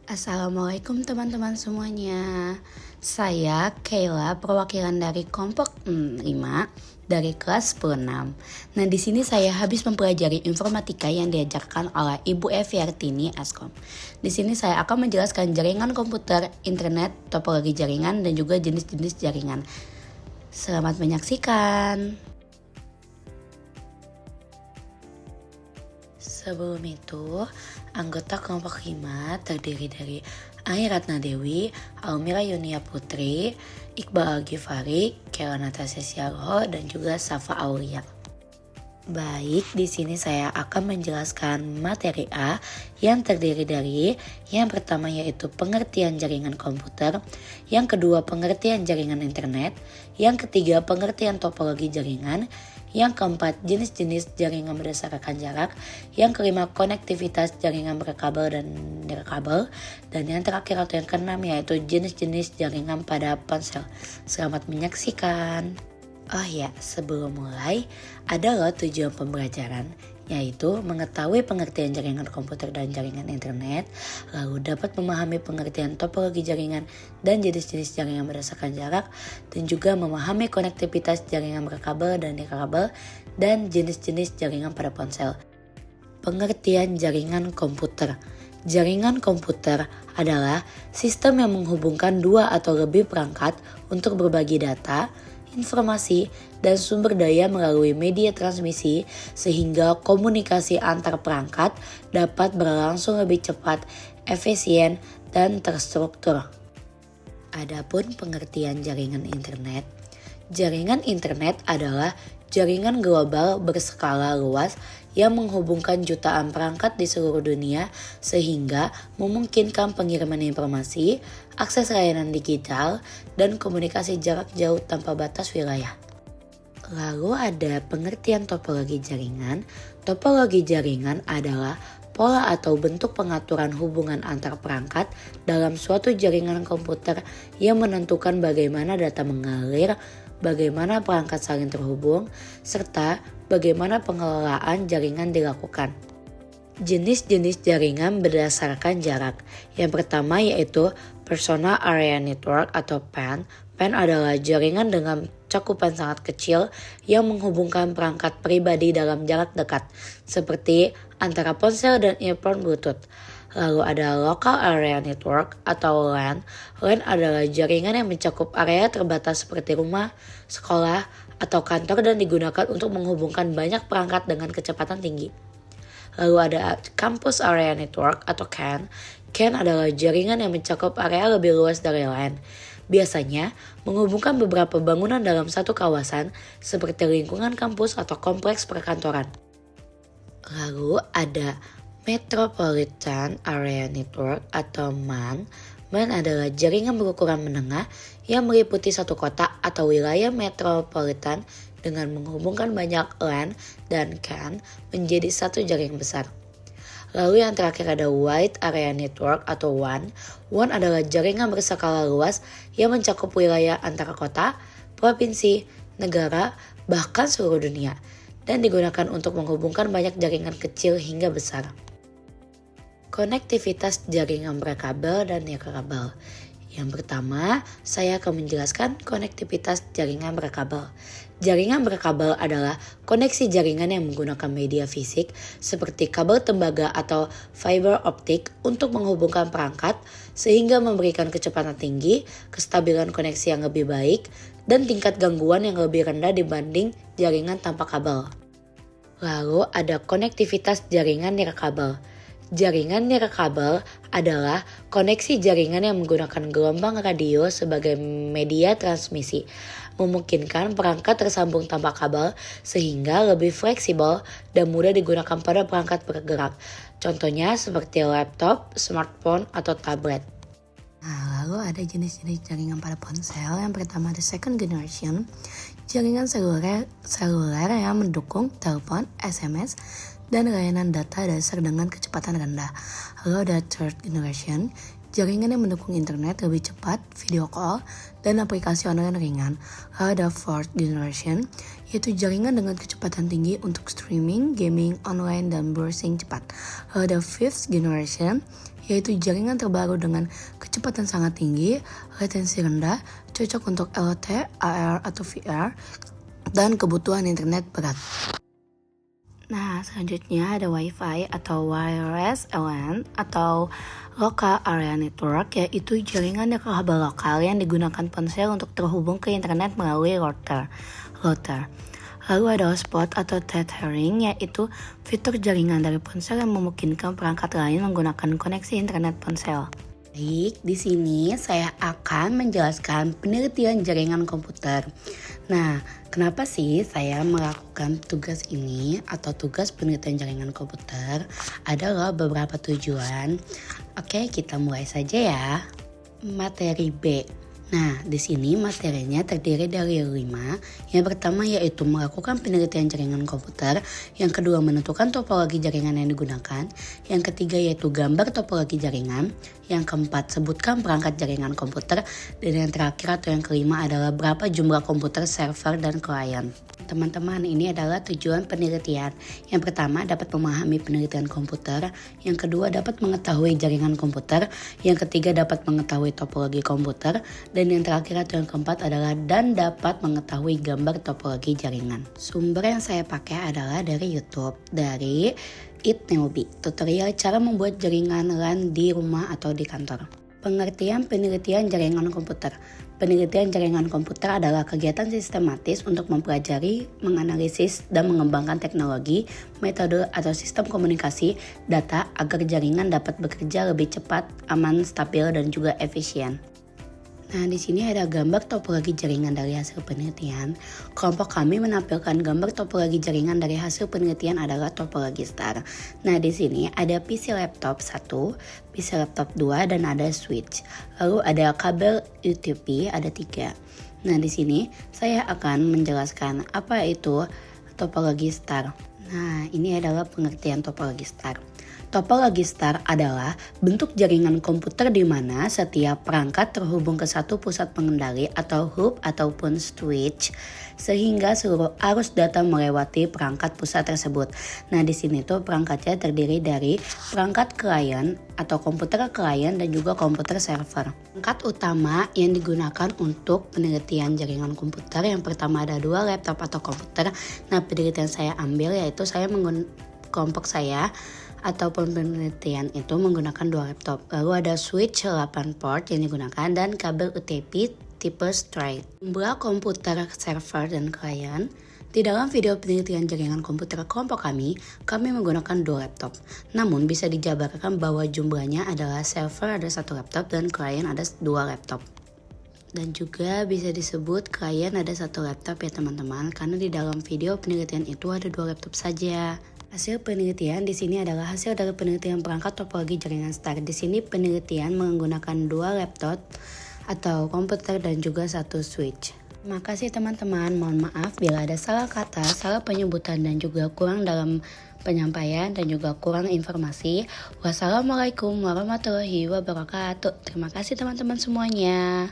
Assalamualaikum teman-teman semuanya. Saya Kayla, perwakilan dari kelompok 5 dari kelas 10-6. Nah, di sini saya habis mempelajari informatika yang diajarkan oleh Ibu Eviartini Askom. Di sini saya akan menjelaskan jaringan komputer, internet, topologi jaringan dan juga jenis-jenis jaringan. Selamat menyaksikan. Sebelum itu, anggota kelompok 5 terdiri dari Ai Ratna Dewi, Almira Yunia Putri, Iqbal Al-Ghifari, Kela Natasha Sialho, dan juga Safa Aulia. Baik, di sini saya akan menjelaskan materi A yang terdiri dari yang pertama yaitu pengertian jaringan komputer, yang kedua pengertian jaringan internet, yang ketiga pengertian topologi jaringan, yang keempat jenis-jenis jaringan berdasarkan jarak, yang kelima konektivitas jaringan berkabel dan nirkabel, dan yang terakhir atau yang keenam yaitu jenis-jenis jaringan pada ponsel. Selamat menyaksikan. Oh ya, sebelum mulai, ada loh tujuan pembelajaran, yaitu mengetahui pengertian jaringan komputer dan jaringan internet, lalu dapat memahami pengertian topologi jaringan dan jenis-jenis jaringan berdasarkan jarak, dan juga memahami konektivitas jaringan berkabel dan nirkabel, dan jenis-jenis jaringan pada ponsel. Pengertian jaringan komputer. Jaringan komputer adalah sistem yang menghubungkan dua atau lebih perangkat untuk berbagi data, informasi, dan sumber daya melalui media transmisi sehingga komunikasi antar perangkat dapat berlangsung lebih cepat, efisien, dan terstruktur. Adapun pengertian jaringan internet. Jaringan internet adalah jaringan global berskala luas yang menghubungkan jutaan perangkat di seluruh dunia sehingga memungkinkan pengiriman informasi, akses layanan digital, dan komunikasi jarak jauh tanpa batas wilayah. Lalu ada pengertian topologi jaringan. Topologi jaringan adalah pola atau bentuk pengaturan hubungan antar perangkat dalam suatu jaringan komputer yang menentukan bagaimana data mengalir, bagaimana perangkat saling terhubung, serta bagaimana pengelolaan jaringan dilakukan. Jenis-jenis jaringan berdasarkan jarak. Yang pertama yaitu Personal Area Network atau PAN. PAN adalah jaringan dengan cakupan sangat kecil yang menghubungkan perangkat pribadi dalam jarak dekat, seperti antara ponsel dan earphone Bluetooth. Lalu ada Local Area Network atau LAN. LAN adalah jaringan yang mencakup area terbatas seperti rumah, sekolah, atau kantor dan digunakan untuk menghubungkan banyak perangkat dengan kecepatan tinggi. Lalu ada Campus Area Network atau CAN. CAN adalah jaringan yang mencakup area lebih luas dari LAN. Biasanya menghubungkan beberapa bangunan dalam satu kawasan seperti lingkungan kampus atau kompleks perkantoran. Lalu ada Metropolitan Area Network atau MAN. MAN adalah jaringan berukuran menengah yang meliputi satu kota atau wilayah metropolitan dengan menghubungkan banyak LAN dan CAN menjadi satu jaringan besar. Lalu yang terakhir ada Wide Area Network atau WAN. WAN adalah jaringan berskala luas yang mencakup wilayah antara kota, provinsi, negara, bahkan seluruh dunia, dan digunakan untuk menghubungkan banyak jaringan kecil hingga besar. Konektivitas jaringan berkabel dan nirkabel. Yang pertama, saya akan menjelaskan konektivitas jaringan berkabel. Jaringan berkabel adalah koneksi jaringan yang menggunakan media fisik seperti kabel tembaga atau fiber optik untuk menghubungkan perangkat sehingga memberikan kecepatan tinggi, kestabilan koneksi yang lebih baik, dan tingkat gangguan yang lebih rendah dibanding jaringan tanpa kabel. Lalu ada konektivitas jaringan nirkabel. Jaringan nirkabel adalah koneksi jaringan yang menggunakan gelombang radio sebagai media transmisi, memungkinkan perangkat tersambung tanpa kabel sehingga lebih fleksibel dan mudah digunakan pada perangkat bergerak. Contohnya seperti laptop, smartphone, atau tablet. Nah, lalu ada jenis-jenis jaringan pada ponsel. Yang pertama ada second generation, jaringan seluler yang mendukung telepon, SMS, dan layanan data dasar dengan kecepatan rendah. Lalu ada third generation, jaringan yang mendukung internet lebih cepat, video call, dan aplikasi online ringan. Lalu ada fourth generation, yaitu jaringan dengan kecepatan tinggi untuk streaming, gaming, online, dan browsing cepat. Lalu ada fifth generation, yaitu jaringan terbaru dengan kecepatan sangat tinggi, latensi rendah, cocok untuk LTE, AR atau VR, dan kebutuhan internet berat. Nah, selanjutnya ada Wi-Fi atau Wireless LAN atau Local Area Network, yaitu jaringan kabel lokal yang digunakan ponsel untuk terhubung ke internet melalui router. Lalu ada hotspot atau tethering, yaitu fitur jaringan dari ponsel yang memungkinkan perangkat lain menggunakan koneksi internet ponsel. Baik, di sini saya akan menjelaskan penelitian jaringan komputer. Nah, kenapa sih saya melakukan tugas ini atau tugas penelitian jaringan komputer? Adalah beberapa tujuan. Oke, kita mulai saja ya. Materi B. Nah, di sini materinya terdiri dari 5. Yang pertama yaitu melakukan penelitian jaringan komputer. Yang kedua menentukan topologi jaringan yang digunakan. Yang ketiga yaitu gambar topologi jaringan. Yang keempat sebutkan perangkat jaringan komputer. Dan yang terakhir atau yang kelima adalah berapa jumlah komputer, server, dan klien. Teman-teman, ini adalah tujuan penelitian. Yang pertama dapat memahami penelitian komputer. Yang kedua dapat mengetahui jaringan komputer. Yang ketiga dapat mengetahui topologi komputer. Dan yang terakhir atau yang keempat adalah dan dapat mengetahui gambar topologi jaringan. Sumber yang saya pakai adalah dari YouTube, dari Itnewbi, tutorial cara membuat jaringan LAN di rumah atau di kantor. Pengertian penelitian jaringan komputer. Penelitian jaringan komputer adalah kegiatan sistematis untuk mempelajari, menganalisis, dan mengembangkan teknologi, metode, atau sistem komunikasi data agar jaringan dapat bekerja lebih cepat, aman, stabil, dan juga efisien. Nah, di sini ada gambar topologi jaringan dari hasil penelitian. Kelompok kami menampilkan gambar topologi jaringan dari hasil penelitian adalah topologi star. Nah, di sini ada PC laptop 1, PC laptop 2, dan ada switch. Lalu ada kabel UTP ada 3. Nah, di sini saya akan menjelaskan apa itu topologi star. Nah, ini adalah pengertian topologi star. Topologi star adalah bentuk jaringan komputer di mana setiap perangkat terhubung ke satu pusat pengendali atau hub ataupun switch sehingga seluruh arus data melewati perangkat pusat tersebut. Nah, di sini tuh perangkatnya terdiri dari perangkat klien atau komputer klien dan juga komputer server. Perangkat utama yang digunakan untuk penelitian jaringan komputer yang pertama ada 2 laptop atau komputer. Nah, penelitian saya ambil yaitu saya kelompok saya ataupun penelitian itu menggunakan 2 laptop. Lalu ada switch 8 port yang digunakan dan kabel UTP tipe straight. Jumlah komputer server dan klien. Di dalam video penelitian jaringan komputer kelompok kami menggunakan 2 laptop. Namun bisa dijabarkan bahwa jumlahnya adalah server ada 1 laptop dan klien ada 2 laptop. Dan juga bisa disebut klien ada 1 laptop ya teman-teman, karena di dalam video penelitian itu ada 2 laptop saja. Hasil penelitian di sini adalah hasil dari penelitian perangkat topologi jaringan star. Di sini penelitian menggunakan 2 laptop atau komputer dan juga 1 switch. Terima kasih teman-teman. Mohon maaf bila ada salah kata, salah penyebutan dan juga kurang dalam penyampaian dan juga kurang informasi. Wassalamualaikum warahmatullahi wabarakatuh. Terima kasih teman-teman semuanya.